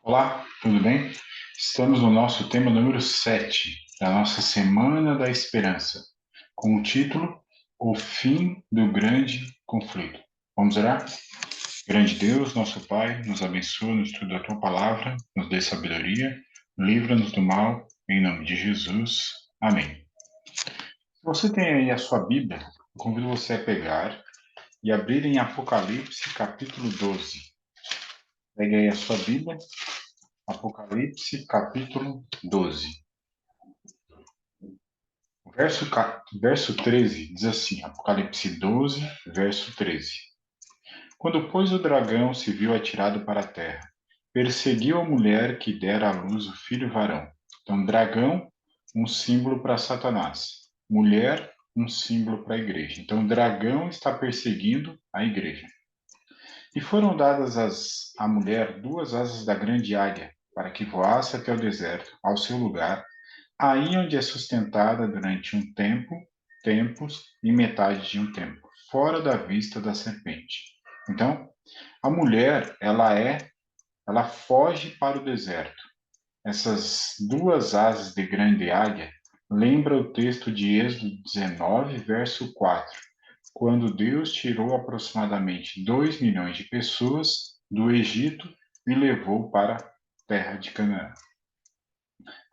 Olá, tudo bem? Estamos no nosso tema número 7 da nossa Semana da Esperança, com o título O Fim do Grande Conflito. Vamos orar? Grande Deus, nosso Pai, nos abençoa no estudo da Tua Palavra, nos dê sabedoria, livra-nos do mal, em nome de Jesus. Amém. Se você tem aí a sua Bíblia, eu convido você a pegar e abrir em Apocalipse, capítulo 12. Pegue aí a sua Bíblia, Apocalipse, capítulo 12. Verso 13 diz assim, Apocalipse 12, verso 13. Quando, pois, o dragão se viu atirado para a terra, perseguiu a mulher que dera à luz o filho varão. Então, dragão, um símbolo para Satanás. Mulher, um símbolo para a igreja. Então, o dragão está perseguindo a igreja. E foram dadas à mulher duas asas da grande águia, para que voasse até o deserto, ao seu lugar, aí onde é sustentada durante um tempo, tempos e metade de um tempo, fora da vista da serpente. Então, a mulher, ela foge para o deserto. Essas duas asas de grande águia lembra o texto de Êxodo 19, verso 4, quando Deus tirou aproximadamente 2 milhões de pessoas do Egito e levou para a terra de Canaã.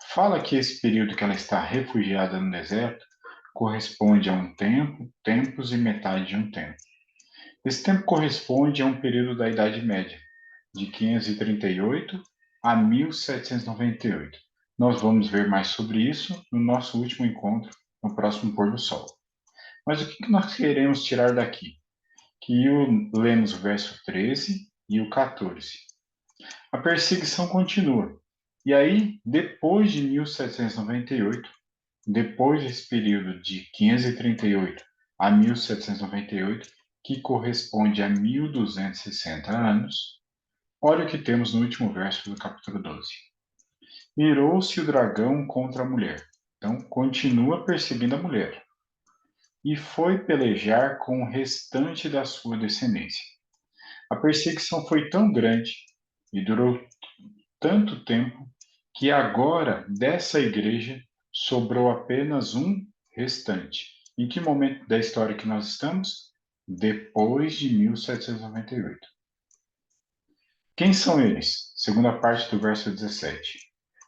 Fala que esse período que ela está refugiada no deserto corresponde a um tempo, tempos e metade de um tempo. Esse tempo corresponde a um período da Idade Média, de 538 a 1798. Nós vamos ver mais sobre isso no nosso último encontro, no próximo pôr do sol. Mas o que nós queremos tirar daqui? Lemos o verso 13 e o 14. A perseguição continua. E aí, depois de 1798, depois desse período de 538 a 1798, que corresponde a 1260 anos, olha o que temos no último verso do capítulo 12. Irou-se o dragão contra a mulher. Então, continua perseguindo a mulher. E foi pelejar com o restante da sua descendência. A perseguição foi tão grande e durou tanto tempo que agora dessa igreja sobrou apenas um restante. Em que momento da história que nós estamos? Depois de 1798. Quem são eles? Segunda parte do verso 17.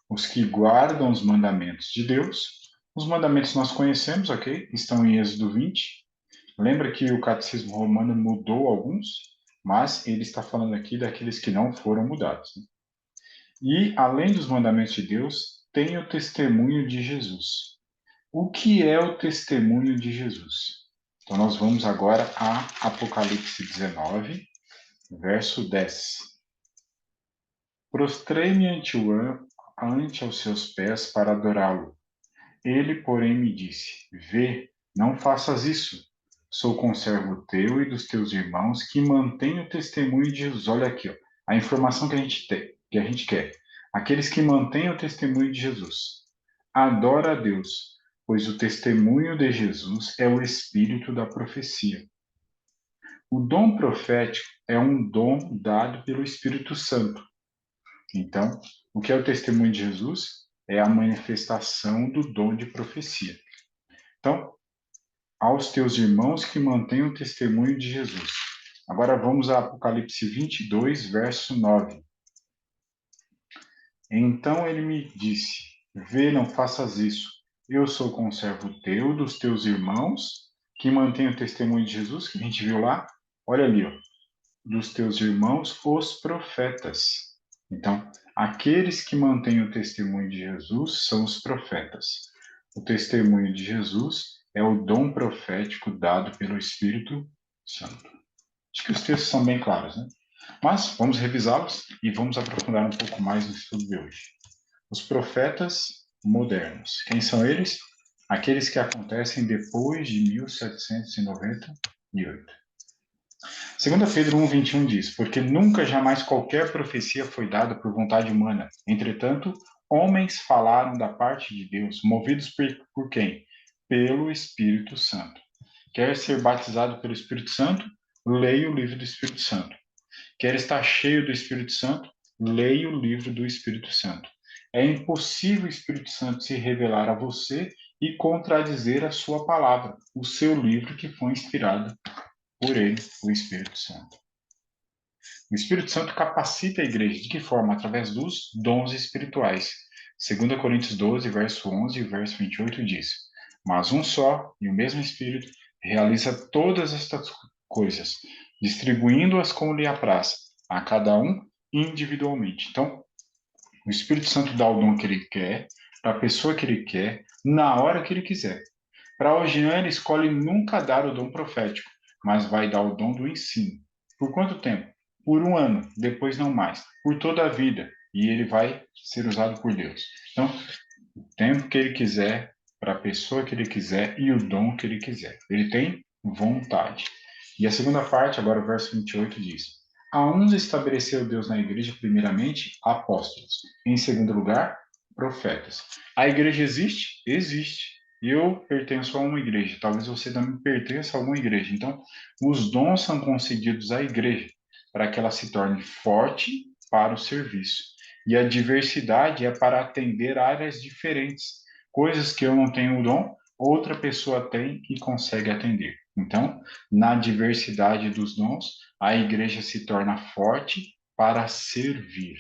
Os que guardam os mandamentos de Deus. Os mandamentos nós conhecemos, ok? Estão em Êxodo 20. Lembra que o catecismo romano mudou alguns, mas ele está falando aqui daqueles que não foram mudados. E, além dos mandamentos de Deus, tem o testemunho de Jesus. O que é o testemunho de Jesus? Então, nós vamos agora a Apocalipse 19, verso 10. Prostrei-me ante aos seus pés para adorá-lo. Ele, porém, me disse: Vê, não faças isso. Sou conservo teu e dos teus irmãos que mantêm o testemunho de Jesus. Olha aqui, ó, a informação que a gente tem, que a gente quer. Aqueles que mantêm o testemunho de Jesus. Adora a Deus, pois o testemunho de Jesus é o espírito da profecia. O dom profético é um dom dado pelo Espírito Santo. Então, o que é o testemunho de Jesus? É a manifestação do dom de profecia. Então, aos teus irmãos que mantêm o testemunho de Jesus. Agora vamos a Apocalipse 22, verso 9. Então ele me disse: Vê, não faças isso. Eu sou conservo teu, dos teus irmãos, que mantêm o testemunho de Jesus, que a gente viu lá. Olha ali, ó, dos teus irmãos, os profetas. Então, aqueles que mantêm o testemunho de Jesus são os profetas. O testemunho de Jesus é o dom profético dado pelo Espírito Santo. Acho que os textos são bem claros, né? Mas vamos revisá-los e vamos aprofundar um pouco mais no estudo de hoje. Os profetas modernos. Quem são eles? Aqueles que acontecem depois de 1798. 2 Pedro 1,21 diz: Porque nunca jamais qualquer profecia foi dada por vontade humana. Entretanto, homens falaram da parte de Deus, movidos por quem? Pelo Espírito Santo. Quer ser batizado pelo Espírito Santo? Leia o livro do Espírito Santo. Quer estar cheio do Espírito Santo? leia o livro do Espírito Santo. É impossível o Espírito Santo se revelar a você e contradizer a sua palavra, o seu livro que foi inspirado por ele, o Espírito Santo. O Espírito Santo capacita a igreja. De que forma? Através dos dons espirituais. 2 Coríntios 12, verso 11 e verso 28 diz: Mas um só e o mesmo Espírito realiza todas estas coisas, distribuindo-as como lhe apraz, a cada um individualmente. Então, o Espírito Santo dá o dom que ele quer, para a pessoa que ele quer, na hora que ele quiser. Para Ogian, ele escolhe nunca dar o dom profético, mas vai dar o dom do ensino. Por quanto tempo? Por um ano, depois não mais. Por toda a vida. E ele vai ser usado por Deus. Então, o tempo que ele quiser, para a pessoa que ele quiser e o dom que ele quiser. Ele tem vontade. E a segunda parte, agora o verso 28 diz: A uns estabeleceu Deus na igreja, primeiramente, apóstolos. Em segundo lugar, profetas. A igreja existe? Existe. Eu pertenço a uma igreja, talvez você também pertença a alguma igreja. Então, os dons são concedidos à igreja para que ela se torne forte para o serviço. E a diversidade é para atender áreas diferentes, coisas que eu não tenho o dom, outra pessoa tem e consegue atender. Então, na diversidade dos dons, a igreja se torna forte para servir.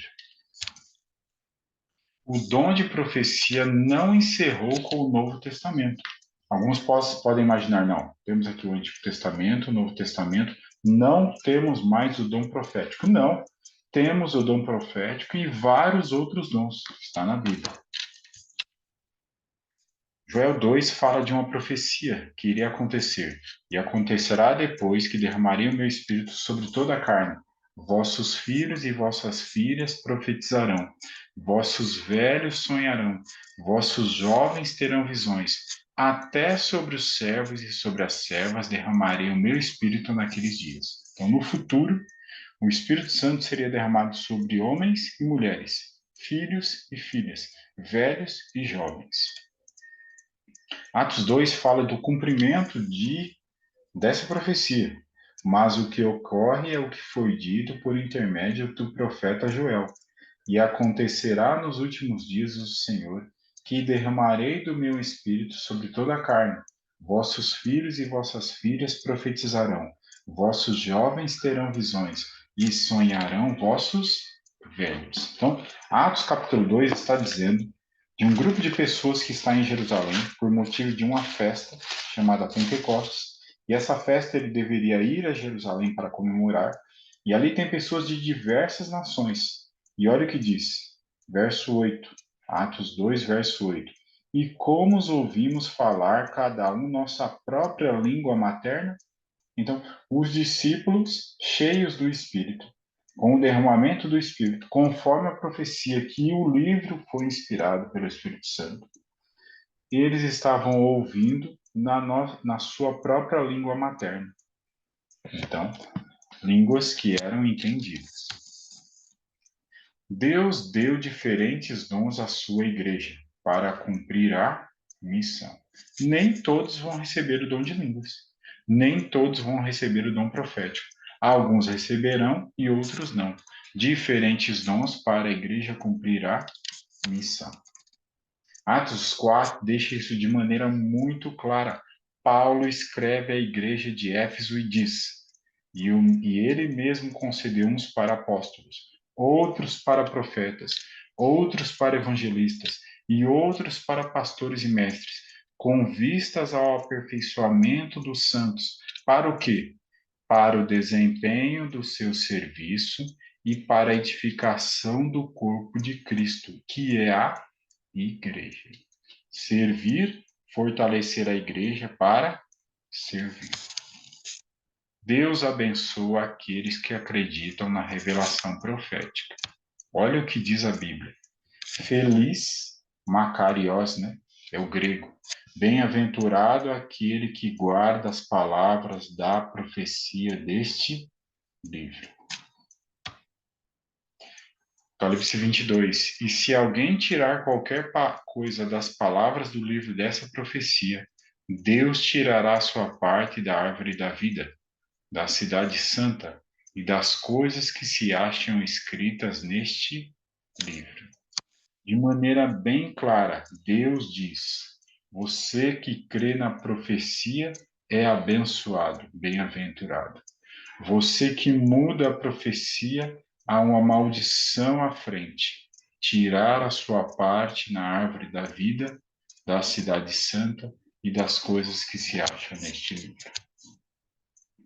O dom de profecia não encerrou com o Novo Testamento. Alguns podem imaginar, não, temos aqui o Antigo Testamento, o Novo Testamento, não temos mais o dom profético. Não, temos o dom profético e vários outros dons, está na Bíblia. Joel 2 fala de uma profecia que iria acontecer, e acontecerá depois que derramarei o meu espírito sobre toda a carne. Vossos filhos e vossas filhas profetizarão, vossos velhos sonharão, vossos jovens terão visões. Até sobre os servos e sobre as servas derramarei o meu espírito naqueles dias. Então, no futuro, o Espírito Santo seria derramado sobre homens e mulheres, filhos e filhas, velhos e jovens. Atos 2 fala do cumprimento dessa profecia, mas o que ocorre é o que foi dito por intermédio do profeta Joel. E acontecerá nos últimos dias do Senhor, que derramarei do meu espírito sobre toda a carne. Vossos filhos e vossas filhas profetizarão, vossos jovens terão visões, e sonharão vossos velhos. Então, Atos capítulo 2 está dizendo de um grupo de pessoas que está em Jerusalém por motivo de uma festa chamada Pentecostes. E essa festa ele deveria ir a Jerusalém para comemorar. E ali tem pessoas de diversas nações. E olha o que diz, verso 8, Atos 2, verso 8. E como os ouvimos falar, cada um nossa própria língua materna? Então, os discípulos, cheios do Espírito, com o derramamento do Espírito, conforme a profecia que o livro foi inspirado pelo Espírito Santo, eles estavam ouvindo na sua própria língua materna. Então, línguas que eram entendidas. Deus deu diferentes dons à sua igreja para cumprir a missão. Nem todos vão receber o dom de línguas. Nem todos vão receber o dom profético. Alguns receberão e outros não. Diferentes dons para a igreja cumprir a missão. Atos 4 deixa isso de maneira muito clara. Paulo escreve à igreja de Éfeso e diz: e ele mesmo concedeu uns para apóstolos, outros para profetas, outros para evangelistas e outros para pastores e mestres, com vistas ao aperfeiçoamento dos santos. Para o quê? Para o desempenho do seu serviço e para a edificação do corpo de Cristo, que é a igreja. Servir, fortalecer a igreja para servir. Deus abençoa aqueles que acreditam na revelação profética. Olha o que diz a Bíblia. Feliz, Makarios, né? É o grego. Bem-aventurado aquele que guarda as palavras da profecia deste livro. Apocalipse 22. E se alguém tirar qualquer coisa das palavras do livro dessa profecia, Deus tirará sua parte da árvore da vida, da cidade santa, e das coisas que se acham escritas neste livro. De maneira bem clara, Deus diz: você que crê na profecia é abençoado, bem-aventurado. Você que muda a profecia, há uma maldição à frente. Tirar a sua parte na árvore da vida, da cidade santa e das coisas que se acham neste livro.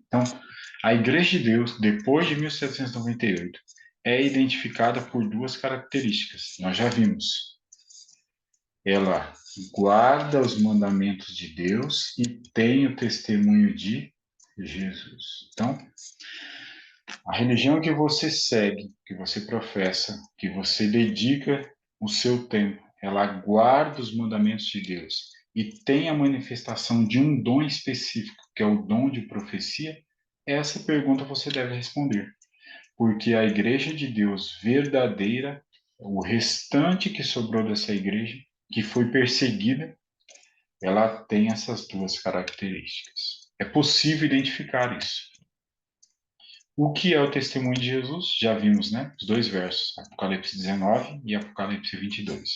Então, a Igreja de Deus, depois de 1798, é identificada por duas características. Nós já vimos. Ela guarda os mandamentos de Deus e tem o testemunho de Jesus. Então, a religião que você segue, que você professa, que você dedica o seu tempo, ela guarda os mandamentos de Deus e tem a manifestação de um dom específico, que é o dom de profecia, essa pergunta você deve responder. Porque a igreja de Deus verdadeira, o restante que sobrou dessa igreja, que foi perseguida, ela tem essas duas características. É possível identificar isso. O que é o testemunho de Jesus? Já vimos, né? Os dois versos, Apocalipse 19 e Apocalipse 22.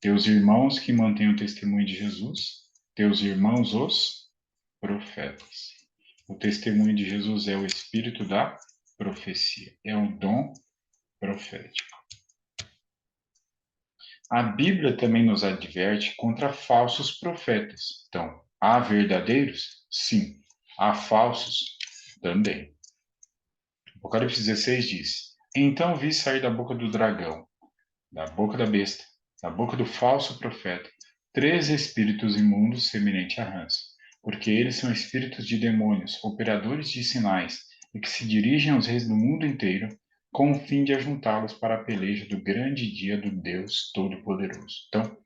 Teus irmãos que mantêm o testemunho de Jesus, teus irmãos os profetas. O testemunho de Jesus é o espírito da profecia, é o dom profético. A Bíblia também nos adverte contra falsos profetas. Então, há verdadeiros? Sim. Há falsos? Também. Apocalipse 16 diz: então vi sair da boca do dragão, da boca da besta, da boca do falso profeta, 3 espíritos imundos semelhantes a rãs, porque eles são espíritos de demônios, operadores de sinais, e que se dirigem aos reis do mundo inteiro, com o fim de ajuntá-los para a peleja do grande dia do Deus Todo-Poderoso. Então,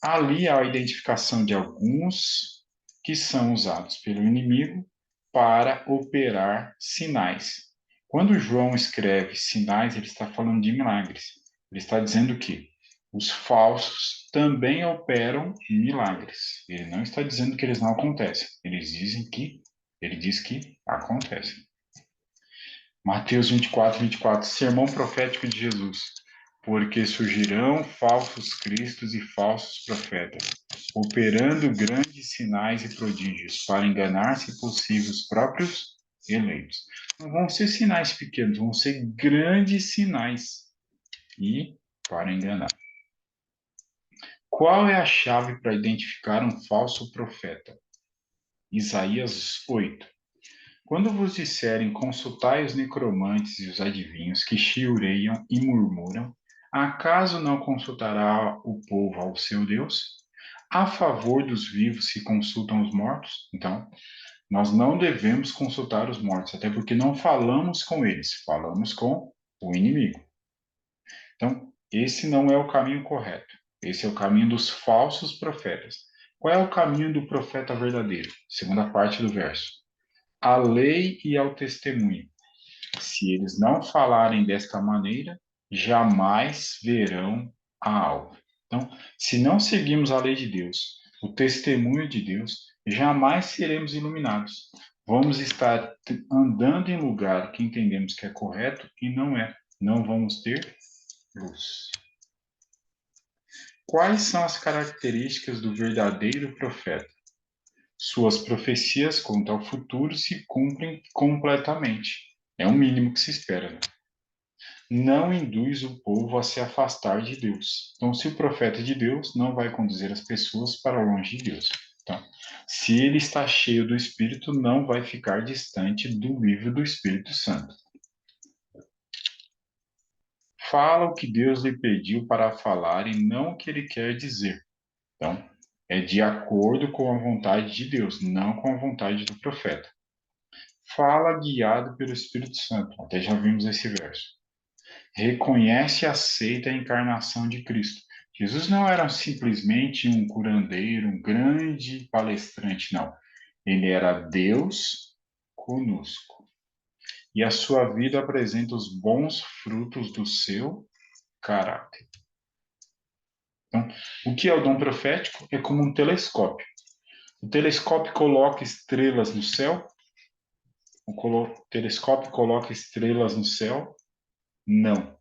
ali há a identificação de alguns que são usados pelo inimigo para operar sinais. Quando João escreve sinais, ele está falando de milagres. Ele está dizendo que os falsos também operam milagres. Ele não está dizendo que eles não acontecem. Ele diz que acontecem. Mateus 24, 24, sermão profético de Jesus. Porque surgirão falsos cristos e falsos profetas, operando grandes sinais e prodígios, para enganar, se possível, os próprios eleitos. Não vão ser sinais pequenos, vão ser grandes sinais e para enganar. Qual é a chave para identificar um falso profeta? Isaías 8. Quando vos disserem, consultai os necromantes e os adivinhos que chiureiam e murmuram, acaso não consultará o povo ao seu Deus? A favor dos vivos se consultam os mortos? Então, nós não devemos consultar os mortos, até porque não falamos com eles, falamos com o inimigo. Então, esse não é o caminho correto. Esse é o caminho dos falsos profetas. Qual é o caminho do profeta verdadeiro? Segunda parte do verso. À lei e ao testemunho. Se eles não falarem desta maneira, jamais verão a alva. Então, se não seguimos a lei de Deus, o testemunho de Deus, jamais seremos iluminados. Vamos estar andando em lugar que entendemos que é correto e não é. Não vamos ter luz. Quais são as características do verdadeiro profeta? Suas profecias quanto ao futuro se cumprem completamente. É o mínimo que se espera, né? Não induz o povo a se afastar de Deus. Então, se o profeta é de Deus, não vai conduzir as pessoas para longe de Deus. Então, se ele está cheio do Espírito, não vai ficar distante do livro do Espírito Santo. Fala o que Deus lhe pediu para falar e não o que ele quer dizer. Então, é de acordo com a vontade de Deus, não com a vontade do profeta. Fala guiado pelo Espírito Santo. Até já vimos esse verso. Reconhece e aceita a encarnação de Cristo. Jesus não era simplesmente um curandeiro, um grande palestrante, não. Ele era Deus conosco. E a sua vida apresenta os bons frutos do seu caráter. Então, o que é o dom profético? É como um telescópio. O telescópio coloca estrelas no céu telescópio coloca estrelas no céu? Não.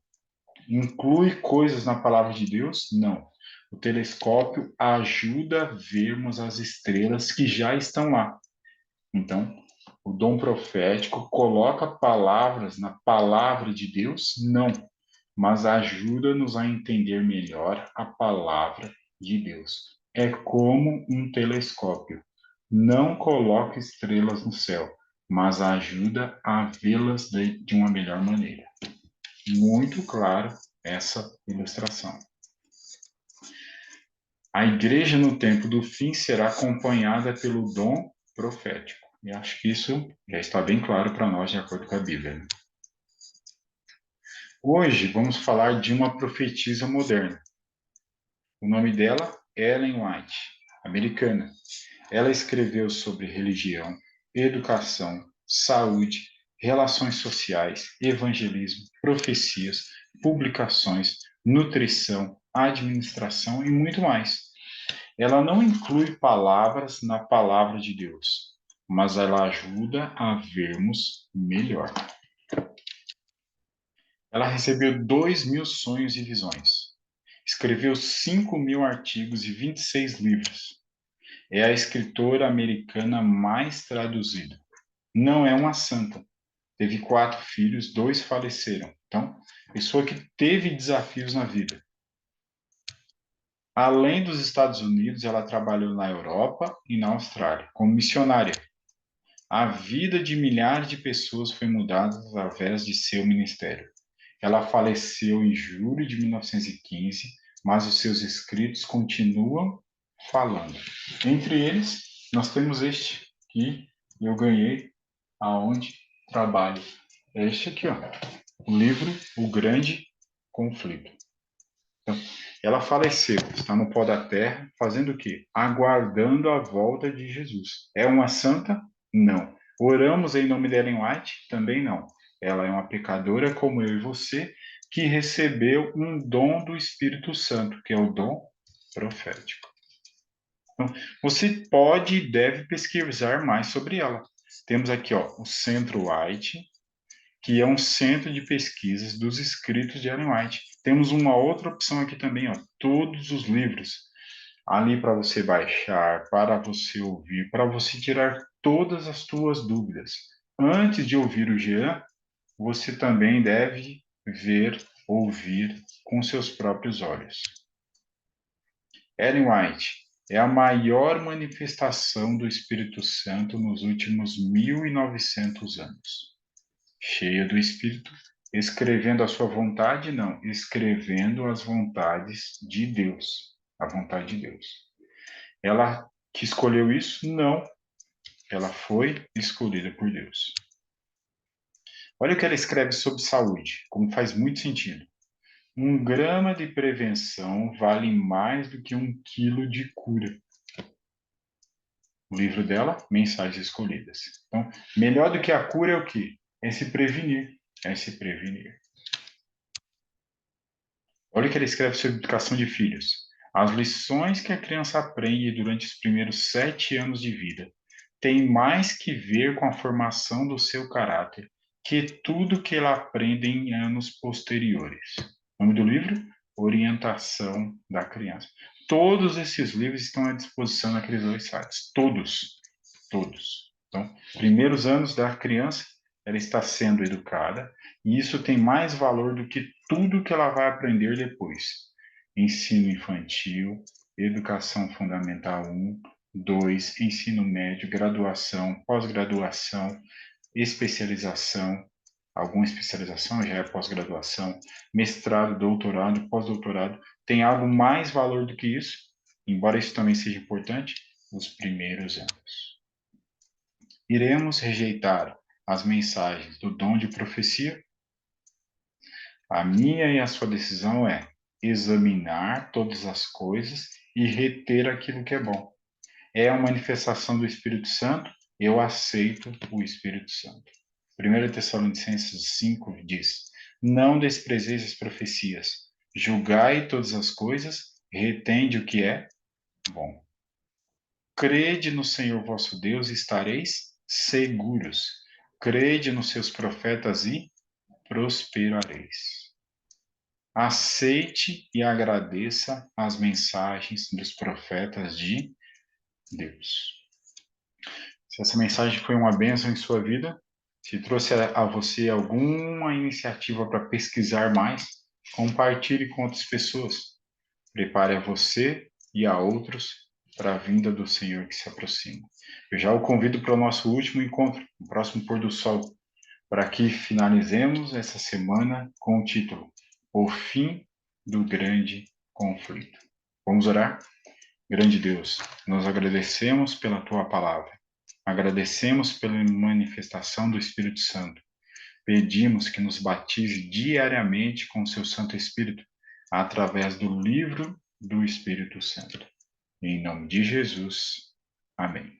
Inclui coisas na palavra de Deus? Não. O telescópio ajuda a vermos as estrelas que já estão lá. Então, o dom profético coloca palavras na palavra de Deus? Não, mas ajuda-nos a entender melhor a palavra de Deus. É como um telescópio. Não coloca estrelas no céu, mas ajuda a vê-las de uma melhor maneira. Muito claro essa ilustração. A igreja no tempo do fim será acompanhada pelo dom profético. E acho que isso já está bem claro para nós, de acordo com a Bíblia, né? Hoje vamos falar de uma profetisa moderna. O nome dela é Ellen White, americana. Ela escreveu sobre religião, educação, saúde, relações sociais, evangelismo, profecias, publicações, nutrição, administração e muito mais. Ela não inclui palavras na palavra de Deus, mas ela ajuda a vermos melhor. Ela recebeu 2.000 sonhos e visões. Escreveu 5.000 artigos e 26 livros. É a escritora americana mais traduzida. Não é uma santa. Teve 4 filhos, 2 faleceram. Então, pessoa que teve desafios na vida. Além dos Estados Unidos, ela trabalhou na Europa e na Austrália como missionária. A vida de milhares de pessoas foi mudada através de seu ministério. Ela faleceu em julho de 1915, mas os seus escritos continuam falando. Entre eles, nós temos este que eu ganhei aonde trabalho. É este aqui, ó, o livro O Grande Conflito. Então, ela faleceu, está no pó da terra, fazendo o quê? Aguardando a volta de Jesus. É uma santa? Não. Oramos em nome de Ellen White? Também não. Ela é uma pecadora como eu e você, que recebeu um dom do Espírito Santo, que é o dom profético. Então, você pode e deve pesquisar mais sobre ela. Temos aqui, ó, o Centro White, que é um centro de pesquisas dos escritos de Ellen White. Temos uma outra opção aqui também, ó, todos os livros. Ali para você baixar, para você ouvir, para você tirar todas as suas dúvidas. Antes de ouvir o Jean, você também deve ver, ouvir com seus próprios olhos. Ellen White é a maior manifestação do Espírito Santo nos últimos 1.900 anos. Cheia do Espírito, escrevendo a sua vontade? Não, escrevendo as vontades de Deus, a vontade de Deus. Ela que escolheu isso? Não, ela foi escolhida por Deus. Olha o que ela escreve sobre saúde, como faz muito sentido. 1 grama de prevenção vale mais do que 1 quilo de cura. O livro dela, Mensagens Escolhidas. Então, melhor do que a cura é o quê? É se prevenir. É se prevenir. Olha o que ele escreve sobre educação de filhos. As lições que a criança aprende durante os primeiros 7 anos de vida têm mais que ver com a formação do seu caráter que tudo que ela aprende em anos posteriores. O nome do livro? Orientação da Criança. Todos esses livros estão à disposição naqueles 2 sites. Todos. Todos. Então, primeiros anos da criança, ela está sendo educada, e isso tem mais valor do que tudo que ela vai aprender depois. Ensino infantil, educação fundamental 1, 2, ensino médio, graduação, pós-graduação, especialização, alguma especialização já é pós-graduação, mestrado, doutorado, pós-doutorado, tem algo mais valor do que isso, embora isso também seja importante, os primeiros anos. Iremos rejeitar as mensagens do dom de profecia? A minha e a sua decisão é examinar todas as coisas e reter aquilo que é bom. É a manifestação do Espírito Santo, eu aceito o Espírito Santo. 1 Tessalonicenses 5 diz: Não desprezeis as profecias, julgai todas as coisas, retende o que é bom. Crede no Senhor vosso Deus e estareis seguros. crede nos seus profetas e prosperareis. Aceite e agradeça as mensagens dos profetas de Deus. Se essa mensagem foi uma bênção em sua vida, se trouxe a você alguma iniciativa para pesquisar mais, compartilhe com outras pessoas. Prepare a você e a outros para a vinda do Senhor que se aproxima. Eu já o convido para o nosso último encontro, no próximo pôr do sol, para que finalizemos essa semana com o título O Fim do Grande Conflito. Vamos orar? Grande Deus, nós agradecemos pela Tua palavra. Agradecemos pela manifestação do Espírito Santo. Pedimos que nos batize diariamente com o Seu Santo Espírito, através do livro do Espírito Santo. Em nome de Jesus. Amém.